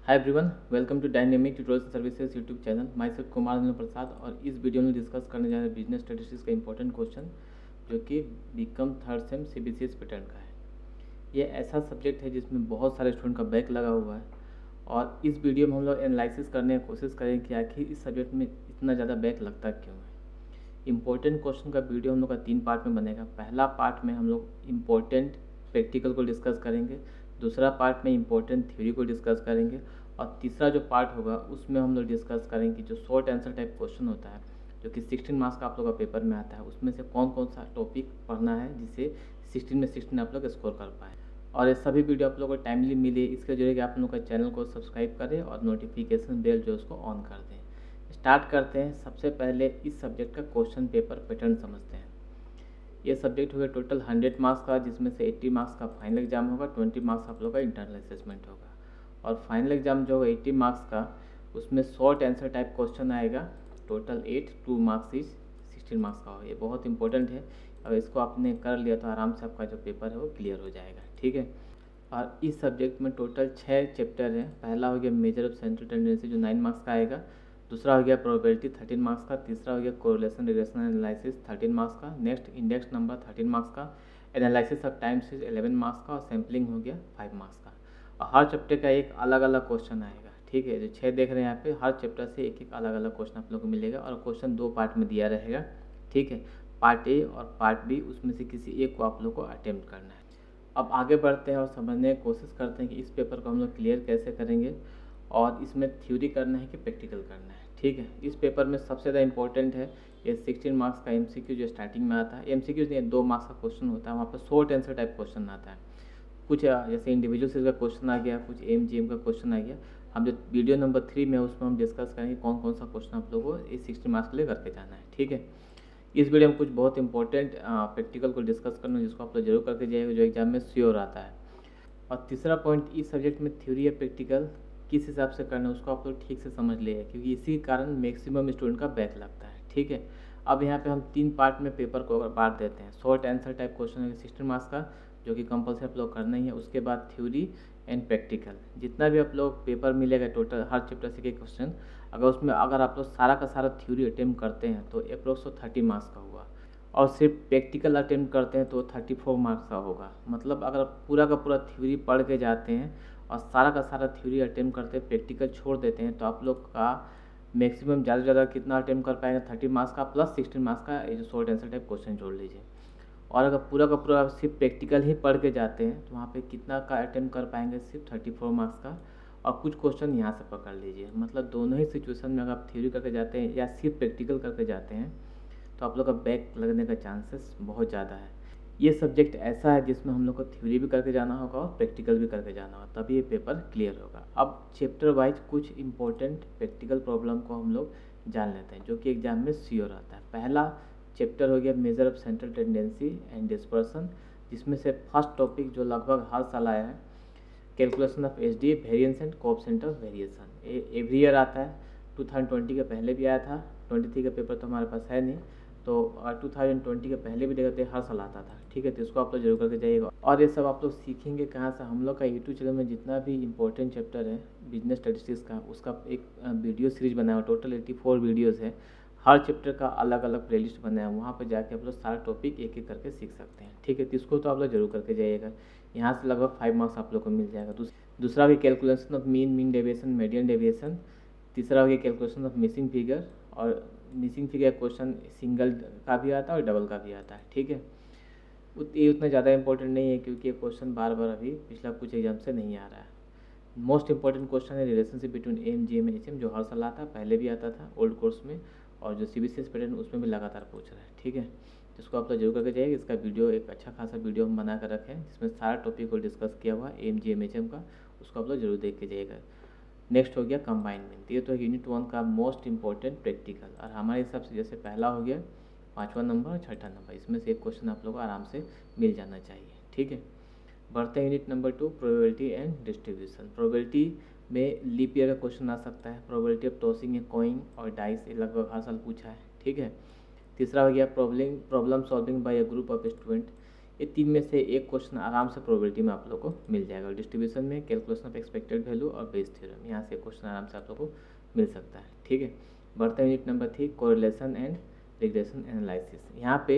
Hi everyone, welcome to dynamic tutorial services YouTube channel. Myself Kumar Anil Prasad, और इस वीडियो में डिस्कस करने जा रहे हैं बिजनेस स्टैटिस्टिक्स का इंपॉर्टेंट क्वेश्चन जो कि BCom third sem CBCS pattern का है। ये ऐसा सब्जेक्ट है जिसमें बहुत सारे स्टूडेंट का बैक लगा हुआ है, और इस वीडियो में हम लोग एनालिसिस करने की कोशिश करेंगे कि आखिर इस सब्जेक्ट में इतना ज़्यादा बैक लगता क्यों है। इम्पोर्टेंट क्वेश्चन का वीडियो हम लोग का 3 पार्ट में बनेगा। पहला पार्ट में हम लोग इम्पोर्टेंट प्रैक्टिकल को डिस्कस करेंगे, दूसरा पार्ट में इम्पोर्टेंट थ्योरी को डिस्कस करेंगे, और तीसरा जो पार्ट होगा उसमें हम लोग डिस्कस करेंगे कि जो शॉर्ट आंसर टाइप क्वेश्चन होता है जो कि 16 मार्क्स का आप लोग का पेपर में आता है, उसमें से कौन कौन सा टॉपिक पढ़ना है जिससे 16 में 16 आप लोग स्कोर कर पाए। और ये सभी वीडियो आप लोगों को टाइमली मिले, इसके जरिए आप लोग का चैनल को सब्सक्राइब करें और नोटिफिकेशन बेल जो उसको ऑन कर दें। स्टार्ट करते हैं। सबसे पहले इस सब्जेक्ट का क्वेश्चन पेपर पैटर्न समझते हैं। ये सब्जेक्ट हो गया टोटल 100 मार्क्स का, जिसमें से 80 मार्क्स का फाइनल एग्जाम होगा, 20 मार्क्स आप लोग का इंटरनल असेसमेंट होगा। और फाइनल एग्जाम जो होगा 80 मार्क्स का, उसमें शॉर्ट आंसर टाइप क्वेश्चन आएगा। टोटल 2 मार्क्स इज 16 मार्क्स का होगा। ये बहुत इंपॉर्टेंट है, अगर इसको आपने कर लिया तो आराम से आपका जो पेपर है वो क्लियर हो जाएगा। ठीक है। और इस सब्जेक्ट में टोटल 6 चैप्टर है। पहला हो गया मेजर ऑफ सेंट्रल टेंडेंसी जो 9 मार्क्स का आएगा, दूसरा हो गया प्रोबेबिलिटी 13 मार्क्स का, तीसरा हो गया कोरिलेशन रिलेशन एनालिसिस 13 मार्क्स का, नेक्स्ट इंडेक्स नंबर 13 मार्क्स का, analysis of time series 11 marks का, और सैम्पलिंग हो गया 5 मार्क्स का। और हर चैप्टर का एक अलग अलग क्वेश्चन आएगा। ठीक है, जो 6 देख रहे हैं यहाँ पे, हर चैप्टर से एक एक अलग अलग क्वेश्चन आप लोग को मिलेगा, और क्वेश्चन 2 पार्ट में दिया रहेगा। ठीक है, पार्ट ए और पार्ट बी, उसमें से किसी एक को आप लोग को अटेम्प्ट करना है। अब आगे बढ़ते हैं और समझने की कोशिश करते हैं कि इस पेपर को हम लोग क्लियर कैसे करेंगे, और इसमें थ्योरी करना है कि प्रैक्टिकल करना है। ठीक है, इस पेपर में सबसे ज़्यादा इंपॉर्टेंट है ये 16 मार्क्स का एमसीक्यू जो स्टार्टिंग में आता है। एमसीक्यू नहीं, 2 मार्क्स का क्वेश्चन होता है, वहाँ पर शॉर्ट आंसर टाइप क्वेश्चन आता है। कुछ जैसे इंडिविजुअल सीरीज का क्वेश्चन आ गया, कुछ एमजीएम का क्वेश्चन आ गया। हम जो वीडियो नंबर 3 में उसमें हम डिस्कस करेंगे कौन कौन सा क्वेश्चन आप लोगों को इस 16 मार्क्स के लिए करके जाना है। ठीक है, इस वीडियो में कुछ बहुत इंपॉर्टेंट प्रैक्टिकल को डिस्कस करना है, जिसको आप लोग जरूर करके जाइएगा, जो एग्जाम में श्योर आता है। और तीसरा पॉइंट, इस सब्जेक्ट में थ्योरी या प्रैक्टिकल किस हिसाब से करना है उसको आप लोग ठीक से समझ लिए, क्योंकि इसी कारण मैक्सिमम स्टूडेंट का बैक लगता है। ठीक है, अब यहाँ पे हम 3 पार्ट में पेपर को बांट देते हैं। शॉर्ट आंसर टाइप क्वेश्चन है 16 मार्क्स का, जो कि कंपलसरी आप लोग करना ही है। उसके बाद थ्योरी एंड प्रैक्टिकल, जितना भी आप लोग पेपर मिलेगा टोटल हर चैप्टर से एक क्वेश्चन, अगर आप लोग सारा का सारा थ्योरी अटेम्प्ट करते हैं तो अप्रोक्स 30 मार्क्स का हुआ, और सिर्फ प्रैक्टिकल अटेम्प्ट करते हैं तो 34 मार्क्स का होगा। मतलब अगर पूरा का पूरा थ्योरी पढ़ के जाते हैं और सारा का सारा थ्योरी अटेम्प्ट करते हैं, प्रैक्टिकल छोड़ देते हैं, तो आप लोग का मैक्सिमम ज़्यादा से ज़्यादा कितना अटेम्प्ट कर पाएंगे, 30 मार्क्स का प्लस 16 मार्क्स का ये जो शॉर्ट आंसर टाइप क्वेश्चन जोड़ लीजिए। और अगर पूरा का पूरा सिर्फ प्रैक्टिकल ही पढ़ के जाते हैं तो वहाँ पे कितना का अटेम्प्ट कर पाएंगे, सिर्फ 34 मार्क्स का, और कुछ क्वेश्चन यहाँ से पकड़ लीजिए। मतलब दोनों ही सिचुएशन में अगर आप थ्योरी करके जाते हैं या सिर्फ प्रैक्टिकल करके जाते हैं तो आप लोग का बैक लगने का चांसेस बहुत ज़्यादा है। ये सब्जेक्ट ऐसा है जिसमें हम लोग को थ्योरी भी करके जाना होगा और प्रैक्टिकल भी करके जाना होगा, तभी ये पेपर क्लियर होगा। अब चैप्टर वाइज कुछ इंपॉर्टेंट प्रैक्टिकल प्रॉब्लम को हम लोग जान लेते हैं, जो कि एग्जाम में श्योर आता है। पहला चैप्टर हो गया measure of central tendency and dispersion, जिसमें से फर्स्ट टॉपिक जो लगभग हर साल आया है, calculation of H D variance and coefficient of variation. Every year आता है। 2020 के पहले भी आया था, 23 का पेपर तो हमारे पास है नहीं, तो 2020 के पहले भी देखते हर साल आता था। ठीक है, तो इसको आप लोग जरूर करके जाइएगा। और ये सब आप लोग सीखेंगे कहाँ से, हम लोग का यूट्यूब चैनल में जितना भी इंपॉर्टेंट चैप्टर है बिजनेस स्टैटिस्टिक्स का, उसका एक वीडियो सीरीज बनाया हुआ, टोटल 84 वीडियोज़ है। हर चैप्टर का अलग अलग प्लेलिस्ट बनाया है, वहाँ पर जाके आप लोग सारा टॉपिक एक एक करके सीख सकते हैं। ठीक है, तो इसको तो आप लोग जरूर करके जाइएगा। यहाँ से लगभग 5 मार्क्स आप लोग को मिल जाएगा। दूसरा भी calculation of mean deviation, median deviation. तीसरा हो गया कैलकुलेशन ऑफ मिसिंग फिगर, और मिसिंग फिगर क्वेश्चन सिंगल का भी आता है और डबल का भी आता है। ठीक है, ये उतना ज़्यादा इंपॉर्टेंट नहीं है, क्योंकि ये क्वेश्चन बार बार अभी पिछला कुछ एग्जाम से नहीं आ रहा है। मोस्ट इंपॉर्टेंट क्वेश्चन है relationship between M G M H M, जो हर साल आता है, पहले भी आता था ओल्ड कोर्स में, और जो सीबीसीएस पैटर्न उसमें भी लगातार पूछ रहा है। ठीक है, जिसको आप लोग जरूर करके जाइए। इसका वीडियो एक अच्छा खासा वीडियो हम बना कर रखे हैं, जिसमें सारा टॉपिक को डिस्कस किया हुआ है M G M H M का, उसको आप लोग जरूर देख के जाइएगा। नेक्स्ट हो गया कंबाइनमेंट, ये तो यूनिट 1 का मोस्ट इंपॉर्टेंट प्रैक्टिकल, और हमारे हिसाब से जैसे पहला हो गया, 5वां नंबर और 6ठा नंबर, इसमें से एक क्वेश्चन आप लोग को आराम से मिल जाना चाहिए। ठीक है, बढ़ते हैं unit number 2, probability and distribution. Probability में लीप ईयर का क्वेश्चन आ सकता है। Probability of tossing a coin और डाइस, ये लगभग हर साल पूछा है। ठीक है, तीसरा हो गया problem solving by a group of student, ये 3 में से एक क्वेश्चन आराम से प्रोबेबिलिटी में आप लोग को मिल जाएगा। डिस्ट्रीब्यूशन में कैलकुलेशन ऑफ एक्सपेक्टेड वैल्यू और बेस थ्योरम, यहाँ से क्वेश्चन आराम से आप लोग को मिल सकता है। ठीक है, बढ़ते हैं unit number 3, correlation and regression analysis. यहाँ पे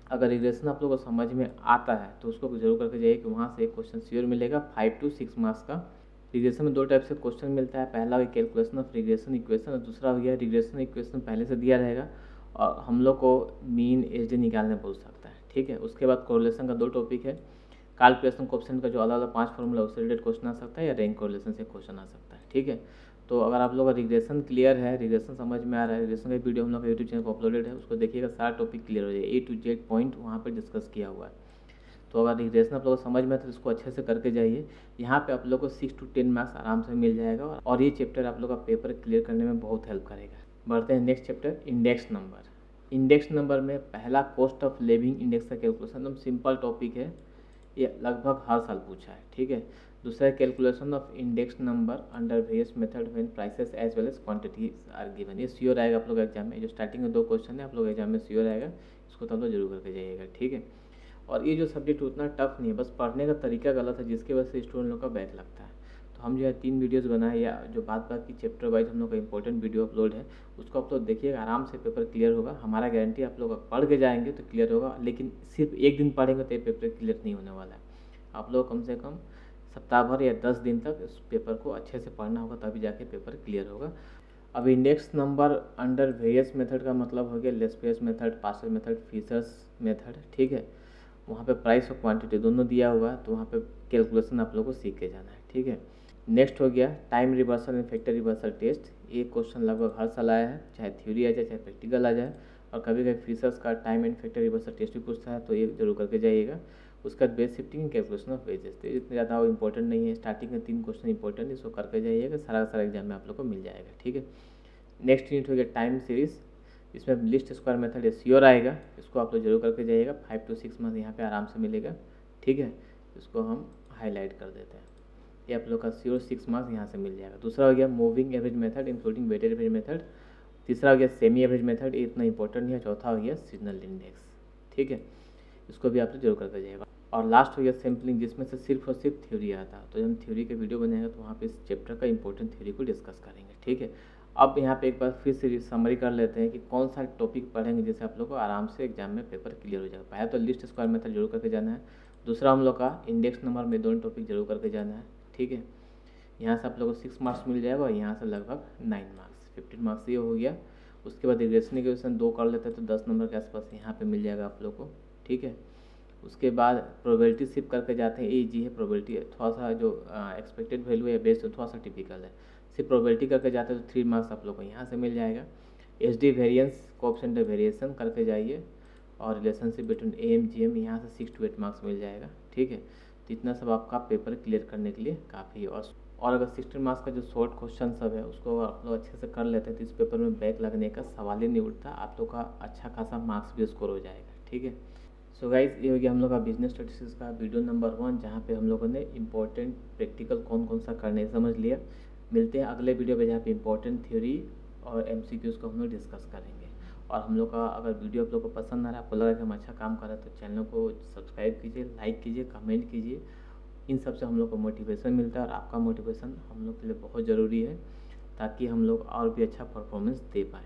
अगर रिग्रेशन आप लोग को समझ में आता है तो उसको जरूर करके जाइए कि वहाँ से एक क्वेश्चन श्योर मिलेगा 5 to 6 मार्क्स का। रिग्रेशन में 2 टाइप से क्वेश्चन मिलता है, पहला हो कैलकुलेशन ऑफ रिग्रेशन इक्वेशन और दूसरा हो गया रिग्रेशन इक्वेशन पहले से दिया रहेगा और हम लोग को मीन एच डी निकालने बोल सकता है। ठीक है, उसके बाद कोरिलेशन का 2 टॉपिक है, कैलकुलेशन कोएफिशिएंट का जो अलग अलग 5 फॉर्मूला उससे रिलेटेड क्वेश्चन आ सकता है या रैंक कोरिलेशन से क्वेश्चन आ सकता है। ठीक है, तो अगर आप लोग का रिग्रेशन क्लियर है, रिग्रेशन समझ में आ रहा है, रिग्रेशन का वीडियो हम लोग का यूट्यूब चैनल पर अपलोडेड है, उसको देखिएगा, सारा टॉपिक क्लियर हो जाए, A to Z पॉइंट वहाँ पर डिस्कस किया हुआ है। तो अगर रिग्रेशन आप लोग को समझ में आता है तो इसको अच्छे से करके जाइए। यहाँ पे आप लोग को 6 to 10 मार्क्स आराम से मिल जाएगा और ये चैप्टर आप लोग का पेपर क्लियर करने में बहुत हेल्प करेगा। बढ़ते हैं next chapter, index number. Index number में पहला कॉस्ट ऑफ लिविंग इंडेक्स का कैलकुलेशन एकदम सिंपल टॉपिक है, ये लगभग हर साल पूछा है। ठीक है, दूसरा calculation of index number under various method when prices as well as quantities are given, ये श्योर आएगा आप लोग एग्जाम में। जो स्टार्टिंग में 2 क्वेश्चन है आप लोग एग्जाम में श्योर आएगा, इसको तो आप लोग जरूर करके जाइएगा। ठीक है, और ये जो सब्जेक्ट उतना टफ नहीं है, बस पढ़ने का तरीका गलत है जिसकी वजह से स्टूडेंट लोग का बैक लगता है। तो हम जो है 3 वीडियोस बनाए या जो बात की चैप्टर वाइज हम लोग का इंपॉर्टेंट वीडियो अपलोड है, उसको आप लोग देखिएगा, आराम से पेपर क्लियर होगा। हमारा गारंटी आप लोग पढ़ के जाएंगे तो क्लियर होगा, लेकिन सिर्फ एक दिन पढ़ेंगे तो ये पेपर क्लियर नहीं होने वाला है। आप लोग कम से कम सप्ताह भर या 10 दिन तक इस पेपर को अच्छे से पढ़ना होगा, तभी जाके पेपर क्लियर होगा। अब index number under various method का मतलब हो गया Laspeyres method, partial method, Fisher's method. ठीक है, वहाँ पे प्राइस और क्वांटिटी दोनों दिया हुआ है, तो वहाँ पे कैलकुलेशन आप लोग को सीख के जाना है। ठीक है, नेक्स्ट हो गया time reversal and factor reversal test. ये क्वेश्चन लगभग हर साल आया है, चाहे थ्योरी आ जाए चाहे प्रैक्टिकल आ जाए, और कभी कभी फिशर्स का time and factor reversal test भी पूछता है, तो ये जरूर करके जाइएगा। उसका base shifting and calculation of wages, तो इतना ज़्यादा वो इंपॉर्टेंट नहीं है, स्टार्टिंग में 3 क्वेश्चन इंपॉर्टेंट, इसको करके जाइएगा, सारा का सारा एग्जाम में आप लोग को मिल जाएगा। ठीक है, नेक्स्ट यूनिट हो गया टाइम सीरीज, इसमें लिस्ट स्क्वायर मेथड ये श्योर आएगा, इसको आप लोग जरूर करके जाइएगा, 5 to 6 मार्क्स यहाँ पे आराम से मिलेगा। ठीक है, इसको हम हाईलाइट कर देते हैं, ये आप लोग का श्योर 6 मार्क्स यहाँ से मिल जाएगा। दूसरा हो गया moving average method including weighted average method. तीसरा हो गया सेमी एवरेज मेथड, ये इतना इंपॉर्टेंट नहीं है। चौथा हो गया सीजनल इंडेक्स। ठीक है, इसको भी आप लोग जरूर करके जाइएगा। और लास्ट हो गया सैम्पलिंग, जिसमें से सिर्फ और सिर्फ थ्योरी आता है, तो जब हम थ्योरी के वीडियो बनाएंगे तो वहाँ पे इस चैप्टर का इंपॉर्टेंट थ्योरी को डिस्कस करेंगे। ठीक है, अब यहाँ पे एक बार फिर से समरी कर लेते हैं कि कौन सा टॉपिक पढ़ेंगे जिससे आप लोग को आराम से एग्जाम में पेपर क्लियर हो जाएगा। पहले तो लिस्ट स्क्वायर मेथड जरूर करके जाना है, दूसरा हम लोग का इंडेक्स नंबर में 2 टॉपिक जरूर करके जाना है। ठीक है, यहाँ से आप लोग को 6 मार्क्स मिल जाएगा और यहाँ से लगभग 9 मार्क्स, 15 मार्क्स ये हो गया। उसके बाद रिग्रेशन इक्वेशन 2 कर लेते हैं तो 10 नंबर के आसपास यहाँ पे मिल जाएगा आप लोग को। ठीक है, उसके बाद प्रोबेबिलिटी शिफ्ट करके जाते हैं, ईजी है प्रोबेबिलिटी, थोड़ा सा जो एक्सपेक्टेड वैल्यू है बेस्ड थोड़ा सा टिपिकल है, सिर्फ प्रोबेबिलिटी करके जाते हैं तो 3 मार्क्स आप लोग को यहाँ से मिल जाएगा। H D variance coefficient variation करके जाइए और relationship between M G M, यहाँ से 6 to 8 मार्क्स मिल जाएगा। ठीक है, तो इतना सब आपका पेपर क्लियर करने के लिए काफ़ी है। और अगर 16 मार्क्स का जो शॉर्ट क्वेश्चन सब है उसको आप लोग अच्छे से कर लेते हैं तो इस पेपर में बैक लगने का सवाल ही नहीं उठता, आप लोग का अच्छा खासा मार्क्स भी स्कोर हो जाएगा। ठीक है, सो गाइज ये हो गया हम लोग का बिजनेस स्टैटिस्टिक्स का वीडियो नंबर 1, जहाँ पे हम लोगों ने इंपॉर्टेंट प्रैक्टिकल कौन कौन सा करने समझ लिया। मिलते हैं अगले वीडियो पे जहाँ पे इंपॉर्टेंट थ्योरी और MCQs को हम लोग डिस्कस करेंगे। और हम लोग का अगर वीडियो आप लोग को पसंद आ रहा है, आपको लगा कि हम अच्छा काम कर रहे हैं, तो चैनल को सब्सक्राइब कीजिए, लाइक कीजिए, कमेंट कीजिए। इन सब से हम लोग को मोटिवेशन मिलता है और आपका मोटिवेशन हम लोग के लिए बहुत ज़रूरी है, ताकि हम लोग और भी अच्छा परफॉर्मेंस दे पाएँ।